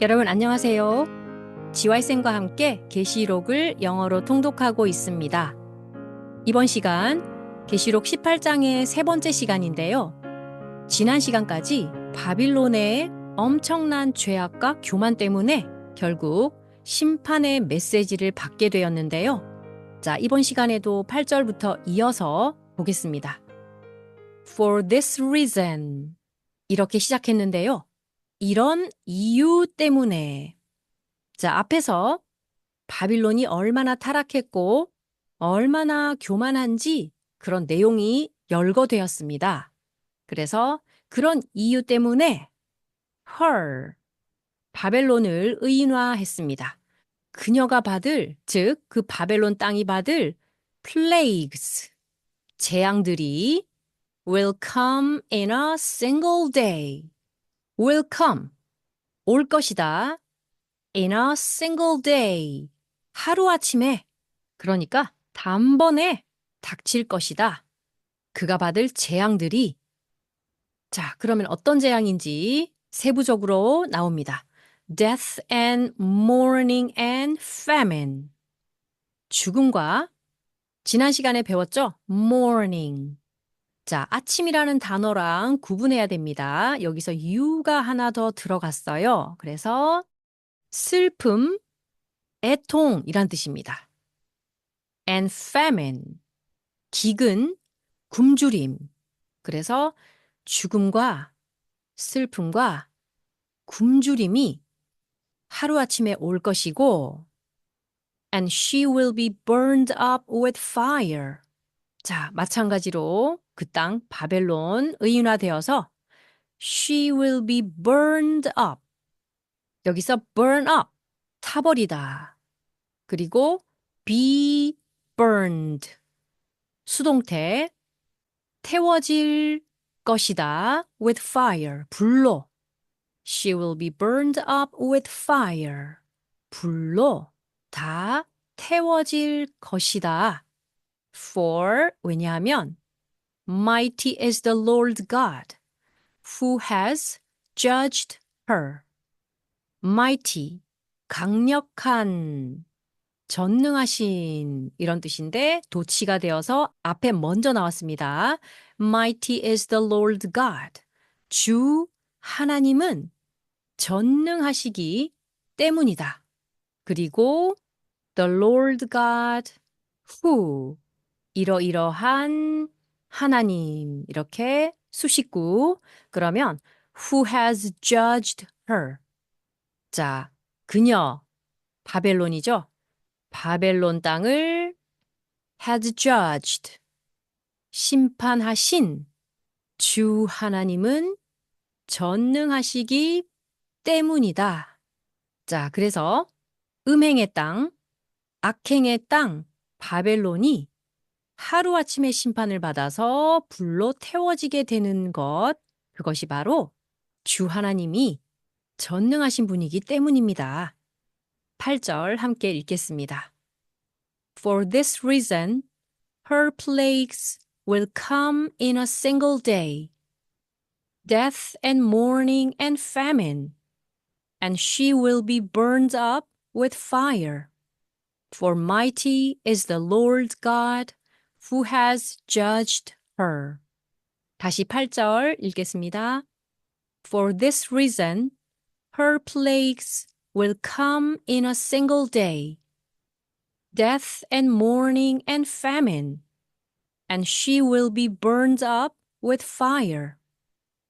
여러분 안녕하세요. 지와이쌤과 함께 계시록을 영어로 통독하고 있습니다. 이번 시간 계시록 18장의 세 번째 시간인데요. 지난 시간까지 바빌론의 엄청난 죄악과 교만 때문에 결국 심판의 메시지를 받게 되었는데요. 자, 이번 시간에도 8절부터 이어서 보겠습니다. For this reason 이렇게 시작했는데요. 이런 이유 때문에 자, 앞에서 바빌론이 얼마나 타락했고 얼마나 교만한지 그런 내용이 열거되었습니다. 그래서 그런 이유 때문에 her, 바벨론을 의인화했습니다. 그녀가 받을, 즉 그 바벨론 땅이 받을 plagues, 재앙들이 will come in a single day. will come, 올 것이다. in a single day. 하루아침에, 그러니까 단번에 닥칠 것이다. 그가 받을 재앙들이. 자, 그러면 어떤 재앙인지 세부적으로 나옵니다. Death and mourning and famine. 죽음과 지난 시간에 배웠죠? Morning. 자, 아침이라는 단어랑 구분해야 됩니다. 여기서 you가 하나 더 들어갔어요. 그래서 슬픔, 애통이란 뜻입니다. and famine, 기근, 굶주림. 그래서 죽음과 슬픔과 굶주림이 하루아침에 올 것이고 and she will be burned up with fire. 자, 마찬가지로 그 땅 바벨론 의인화되어서 she will be burned up. 여기서 burn up, 타버리다. 그리고 be burned, 수동태, 태워질 것이다. with fire, 불로. She will be burned up with fire. 불로 다 태워질 것이다. For, 왜냐하면 Mighty is the Lord God, who has judged her. Mighty, 강력한, 전능하신 이런 뜻인데 도치가 되어서 앞에 먼저 나왔습니다. Mighty is the Lord God. 주 하나님은 전능하시기 때문이다. 그리고 the Lord God who 이러이러한 하나님 이렇게 수식구 그러면 who has judged her. 자, 그녀 바벨론이죠. 바벨론 땅을 has judged, 심판하신 주 하나님은 전능하시기 때문이다. 자, 그래서 음행의 땅, 악행의 땅, 바벨론이 하루아침에 심판을 받아서 불로 태워지게 되는 것, 그것이 바로 주 하나님이 전능하신 분이기 때문입니다. 8절 함께 읽겠습니다. For this reason, her plagues will come in a single day, death and mourning and famine, and she will be burned up with fire. For mighty is the Lord God who has judged her. 다시 8절 읽겠습니다. For this reason, her plagues will come in a single day, death and mourning and famine, and she will be burned up with fire.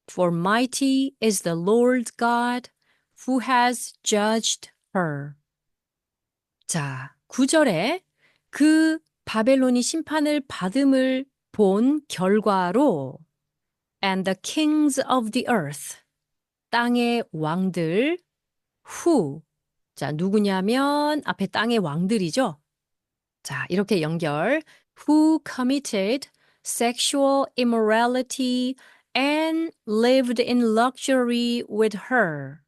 For mighty is the Lord God who has judged her. 자, 9절에 그 바벨론이 심판을 받음을 본 결과로 and the kings of the earth, 땅의 왕들, who, 자, 누구냐면 앞에 땅의 왕들이죠. 자, 이렇게 연결. Who committed sexual immorality and lived in luxury with her.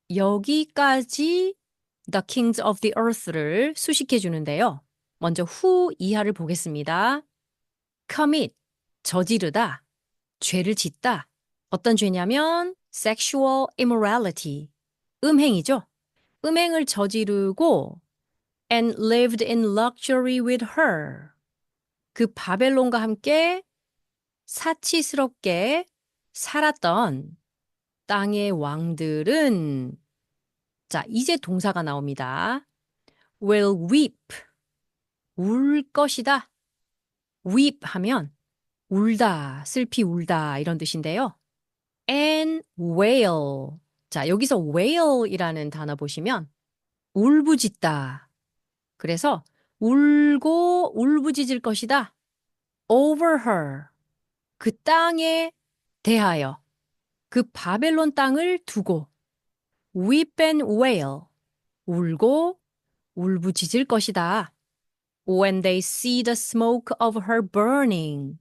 여기까지 the kings of the earth를 수식해 주는데요. 먼저 who 이하를 보겠습니다. commit, 저지르다, 죄를 짓다. 어떤 죄냐면 sexual immorality, 음행이죠. 음행을 저지르고 and lived in luxury with her. 그 바벨론과 함께 사치스럽게 살았던 땅의 왕들은 자, 이제 동사가 나옵니다. will weep. 울 것이다. weep 하면 울다, 슬피 울다 이런 뜻인데요. and wail. 자, 여기서 wail이라는 단어 보시면 울부짖다. 그래서 울고 울부짖을 것이다. over her. 그 땅에 대하여. 그 바벨론 땅을 두고 weep and wail. 울고 울부짖을 것이다. When they see the smoke of her burning.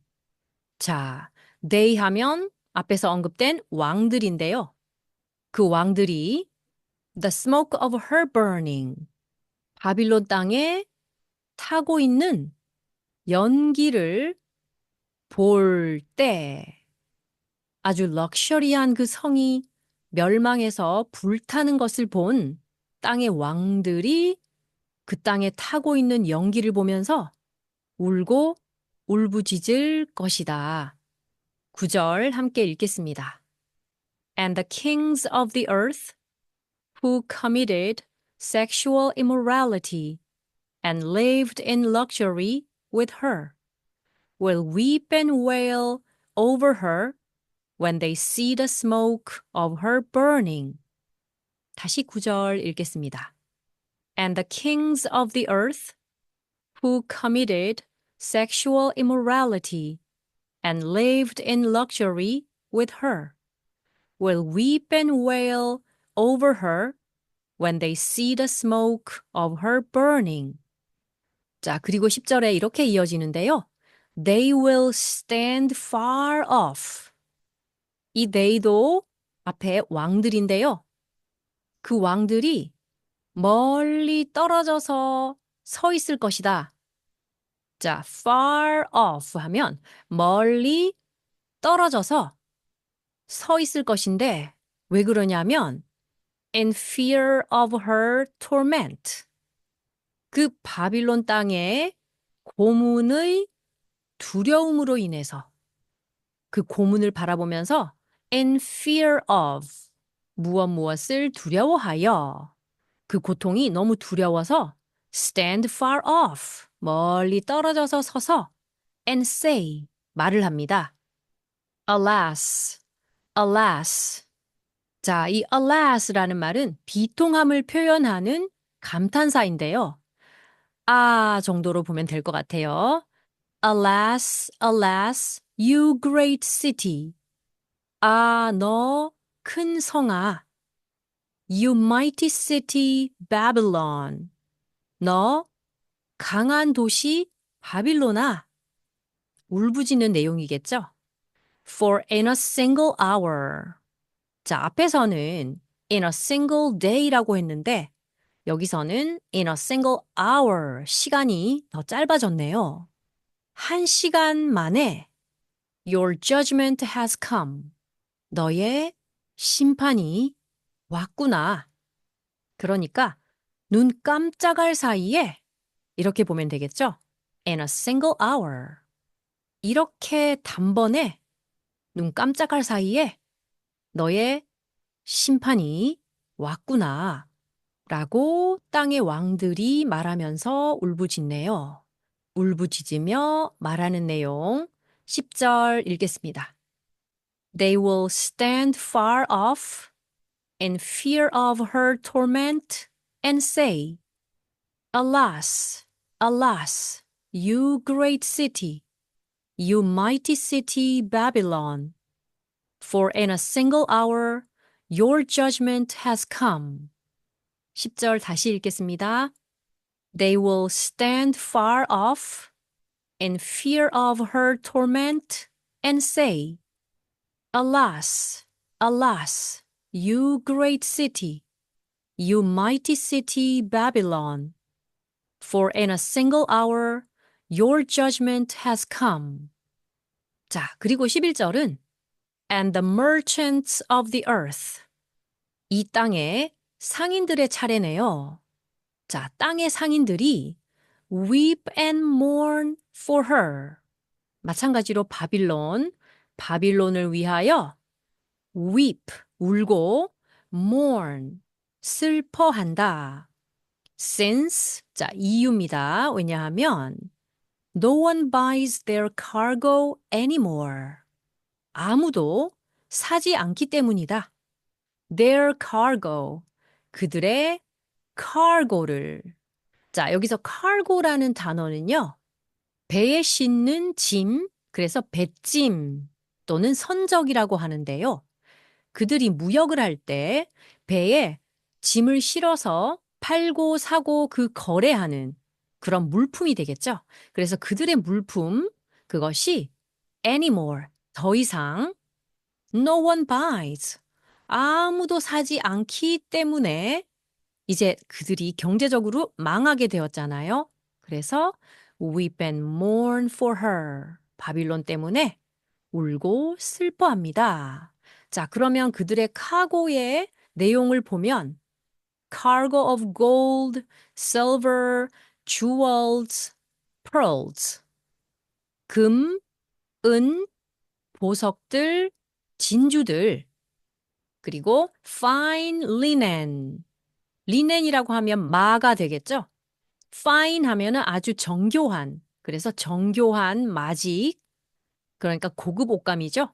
자, they 하면 앞에서 언급된 왕들인데요. 그 왕들이 the smoke of her burning. 바빌론 땅에 타고 있는 연기를 볼 때 아주 럭셔리한 그 성이 멸망해서 불타는 것을 본 땅의 왕들이 그 땅에 타고 있는 연기를 보면서 울고 울부짖을 것이다. 9절 함께 읽겠습니다. And the kings of the earth who committed sexual immorality and lived in luxury with her will weep and wail over her when they see the smoke of her burning. 다시 9절 읽겠습니다. And the kings of the earth who committed sexual immorality and lived in luxury with her will weep and wail over her when they see the smoke of her burning. 자, 그리고 10절에 이렇게 이어지는데요. They will stand far off. 이 they도 앞에 왕들인데요. 그 왕들이 멀리 떨어져서 서 있을 것이다. 자, far off 하면 멀리 떨어져서 서 있을 것인데 왜 그러냐면 in fear of her torment. 그 바빌론 땅의 고문의 두려움으로 인해서 그 고문을 바라보면서 in fear of 무엇을 두려워하여 그 고통이 너무 두려워서 stand far off 멀리 떨어져서 서서 and say 말을 합니다. Alas, alas. 자, 이 alas라는 말은 비통함을 표현하는 감탄사인데요. 아 정도로 보면 될 것 같아요. Alas, alas, you great city. 아, 너 큰 성아. You mighty city, Babylon. 너 강한 도시 바빌로나. 울부짖는 내용이겠죠? For in a single hour. 자, 앞에서는 in a single day라고 했는데 여기서는 in a single hour 시간이 더 짧아졌네요. 1시간 만에 your judgment has come. 너의 심판이 왔구나. 그러니까 눈 깜짝할 사이에 이렇게 보면 되겠죠? In a single hour. 이렇게 단번에 눈 깜짝할 사이에 너의 심판이 왔구나. 라고 땅의 왕들이 말하면서 울부짖네요. 울부짖으며 말하는 내용 10절 읽겠습니다. They will stand far off in fear of her torment and say, Alas, alas, you great city, you mighty city Babylon, for in a single hour your judgment has come. 10절 다시 읽겠습니다. They will stand far off in fear of her torment and say, Alas, alas, you great city, you mighty city Babylon, for in a single hour your judgment has come. 자, 그리고 11절은 And the merchants of the earth. 이 땅에 상인들의 차례네요. 자, 땅의 상인들이 weep and mourn for her. 마찬가지로 바빌론을 위하여 weep, 울고 mourn, 슬퍼한다. Since, 자, 이유입니다. 왜냐하면 no one buys their cargo anymore. 아무도 사지 않기 때문이다. Their cargo, 그들의 cargo를. 자, 여기서 cargo라는 단어는요. 배에 싣는 짐, 그래서 배짐 또는 선적이라고 하는데요. 그들이 무역을 할 때 배에 짐을 실어서 팔고 사고 그 거래하는 그런 물품이 되겠죠. 그래서 그들의 물품, 그것이 anymore, 더 이상 no one buys, 아무도 사지 않기 때문에 이제 그들이 경제적으로 망하게 되었잖아요. 그래서 weep and mourn for her. 바빌론 때문에 울고 슬퍼합니다. 자, 그러면 그들의 카고의 내용을 보면 cargo of gold, silver, jewels, pearls. 금, 은, 보석들, 진주들, 그리고 fine linen. 리넨이라고 하면 마가 되겠죠? fine 하면은 아주 정교한, 그래서 정교한 마직, 그러니까 고급 옷감이죠.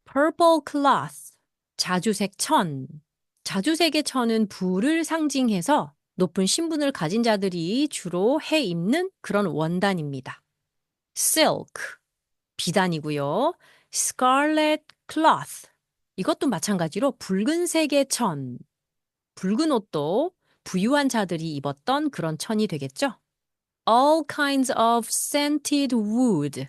purple cloth, 자주색 천. 자주색의 천은 부를 상징해서 높은 신분을 가진 자들이 주로 해 입는 그런 원단입니다. silk, 비단이고요. scarlet cloth, 이것도 마찬가지로 붉은색의 천. 붉은 옷도 부유한 자들이 입었던 그런 천이 되겠죠. All kinds of scented wood.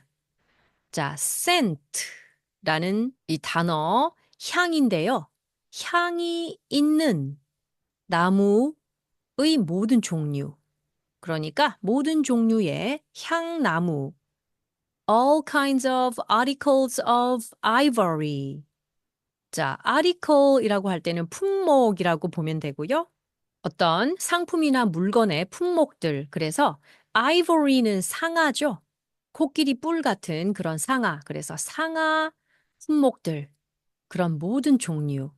자, scent라는 이 단어 향인데요. 향이 있는 나무의 모든 종류. 그러니까 모든 종류의 향나무. All kinds of articles of ivory. 자, article이라고 할 때는 품목이라고 보면 되고요. 어떤 상품이나 물건의 품목들. 그래서 ivory는 상아죠. 코끼리 뿔 같은 그런 상아. 그래서 상아 품목들. 그런 모든 종류.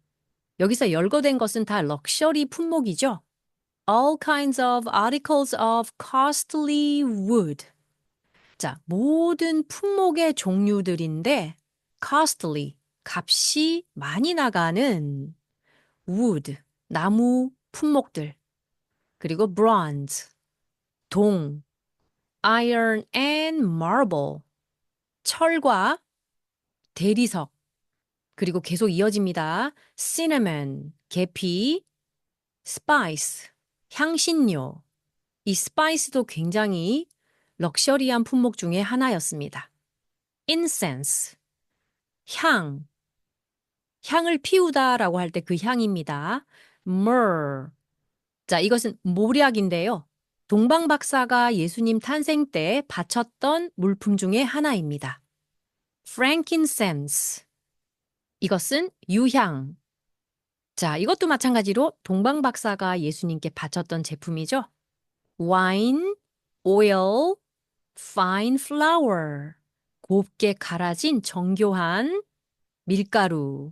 여기서 열거된 것은 다 럭셔리 품목이죠. All kinds of articles of costly wood. 자, 모든 품목의 종류들인데 costly, 값이 많이 나가는 wood, 나무 품목들. 그리고 bronze, 동, iron and marble, 철과 대리석. 그리고 계속 이어집니다. cinnamon, 계피, spice, 향신료. 이 spice도 굉장히 럭셔리한 품목 중에 하나였습니다. incense, 향, 향을 피우다라고 할 때 그 향입니다. myrrh, 자, 이것은 모략인데요. 동방 박사가 예수님 탄생 때 바쳤던 물품 중에 하나입니다. frankincense, 이것은 유향. 자, 이것도 마찬가지로 동방 박사가 예수님께 바쳤던 제품이죠. wine, oil, fine flour, 곱게 갈아진 정교한 밀가루.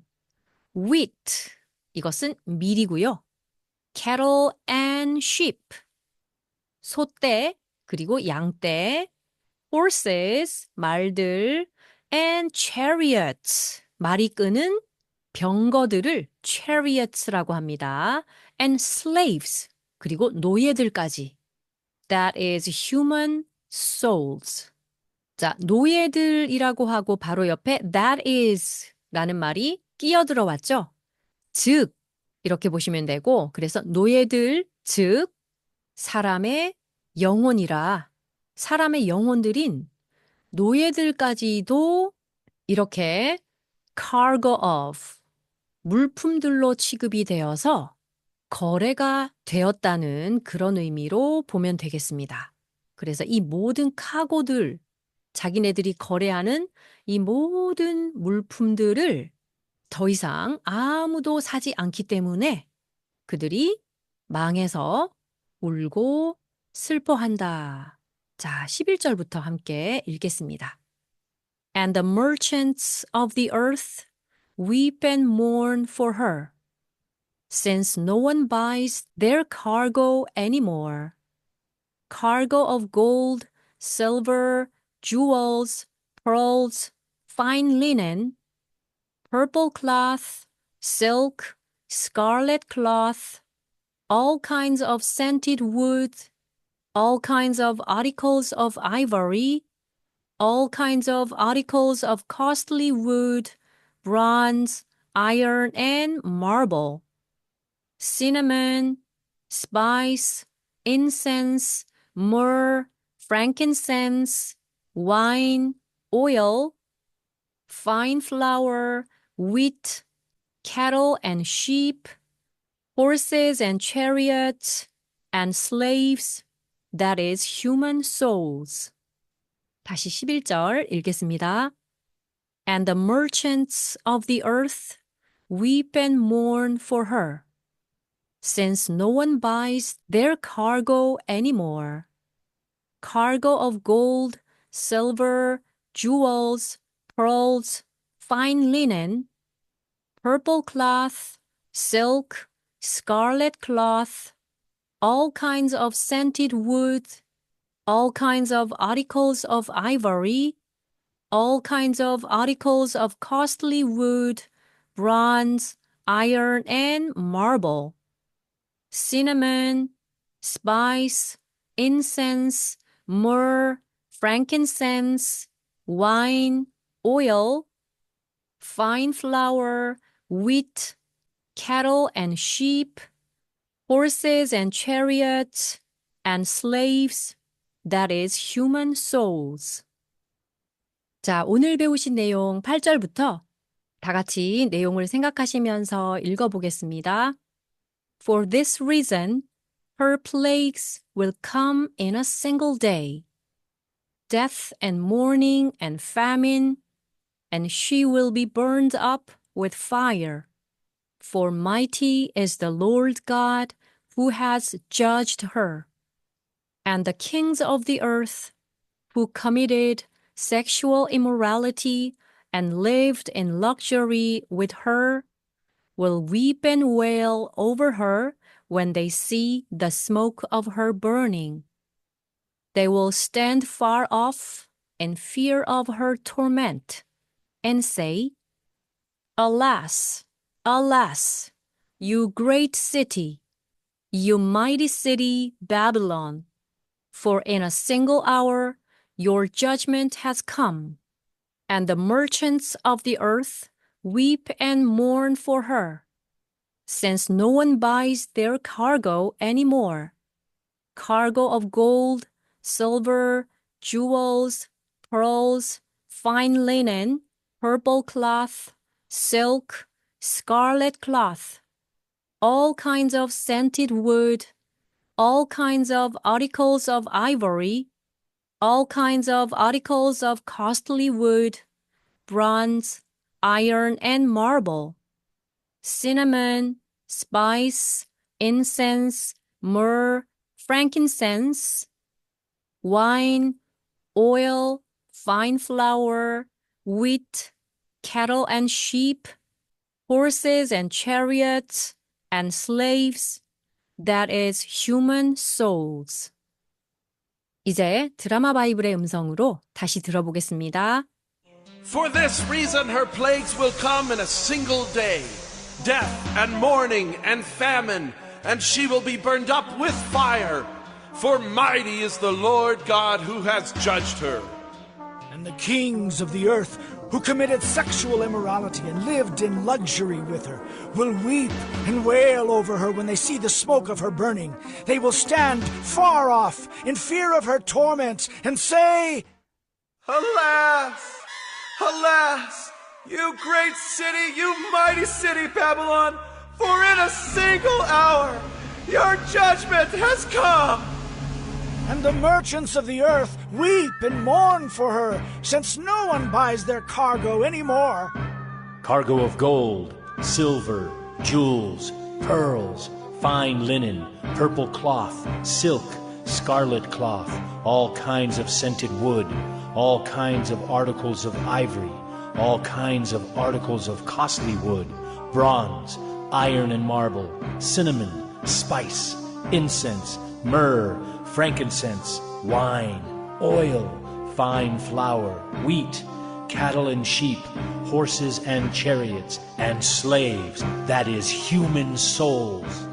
wheat, 이것은 밀이고요. cattle and sheep, 소떼, 그리고 양떼, horses, 말들, and chariots, 말이 끄는 병거들을 chariots라고 합니다. and slaves, 그리고 노예들까지. That is human souls. 자, 노예들이라고 하고 바로 옆에 that is 라는 말이 끼어들어 왔죠. 즉, 이렇게 보시면 되고, 그래서 노예들, 즉, 사람의 영혼이라 사람의 영혼들인 노예들까지도 이렇게 cargo of 물품들로 취급이 되어서 거래가 되었다는 그런 의미로 보면 되겠습니다. 그래서 이 모든 카고들, 자기네들이 거래하는 이 모든 물품들을 더 이상 아무도 사지 않기 때문에 그들이 망해서 울고 슬퍼한다. 자, 11절부터 함께 읽겠습니다. And the merchants of the earth weep and mourn for her, since no one buys their cargo anymore. Cargo of gold, silver, jewels, pearls, fine linen, purple cloth, silk, scarlet cloth, all kinds of scented wood, all kinds of articles of ivory, all kinds of articles of costly wood, bronze, iron, and marble, cinnamon, spice, incense, myrrh, frankincense, wine, oil, fine flour, wheat, cattle and sheep, horses and chariots, and slaves, that is human souls. 다시 11절 읽겠습니다. And the merchants of the earth weep and mourn for her, since no one buys their cargo anymore. Cargo of gold, silver, jewels, pearls, fine linen, purple cloth, silk, scarlet cloth, all kinds of scented wood, all kinds of articles of ivory, all kinds of articles of costly wood, bronze, iron, and marble, cinnamon, spice, incense, myrrh, frankincense, wine, oil, fine flour, wheat, cattle and sheep, horses and chariots, and slaves, that is human souls. 자, 오늘 배우신 내용 8절부터 다 같이 내용을 생각하시면서 읽어보겠습니다. For this reason, her plagues will come in a single day, death and mourning and famine, and she will be burned up with fire. For mighty is the Lord God who has judged her. And the kings of the earth who committed sexual immorality and lived in luxury with her will weep and wail over her when they see the smoke of her burning. They will stand far off in fear of her torment and say, Alas, alas, you great city, you mighty city Babylon, for in a single hour your judgment has come, and the merchants of the earth weep and mourn for her, since no one buys their cargo anymore. Cargo of gold, silver, jewels, pearls, fine linen, purple cloth, silk, scarlet cloth, all kinds of scented wood, all kinds of articles of ivory, all kinds of articles of costly wood, bronze, iron, and marble, cinnamon, spice, incense, myrrh, frankincense, wine, oil, fine flour, wheat, cattle and sheep, horses and chariots, and slaves, that is human souls. 이제 드라마 바이블의 음성으로 다시 들어보겠습니다. For this reason her plagues will come in a single day, death and mourning and famine, and she will be burned up with fire. For mighty is the Lord God who has judged her. And the kings of the earth who committed sexual immorality and lived in luxury with her will weep and wail over her when they see the smoke of her burning. They will stand far off in fear of her torments and say, Alas, alas, you great city, you mighty city Babylon, for in a single hour your judgment has come. And the merchants of the earth weep and mourn for her, since no one buys their cargo anymore. Cargo of gold, silver, jewels, pearls, fine linen, purple cloth, silk, scarlet cloth, all kinds of scented wood, all kinds of articles of ivory, all kinds of articles of costly wood, bronze, iron and marble, cinnamon, spice, incense, myrrh, frankincense, wine, oil, fine flour, wheat, cattle and sheep, horses and chariots, and slaves, that is, human souls.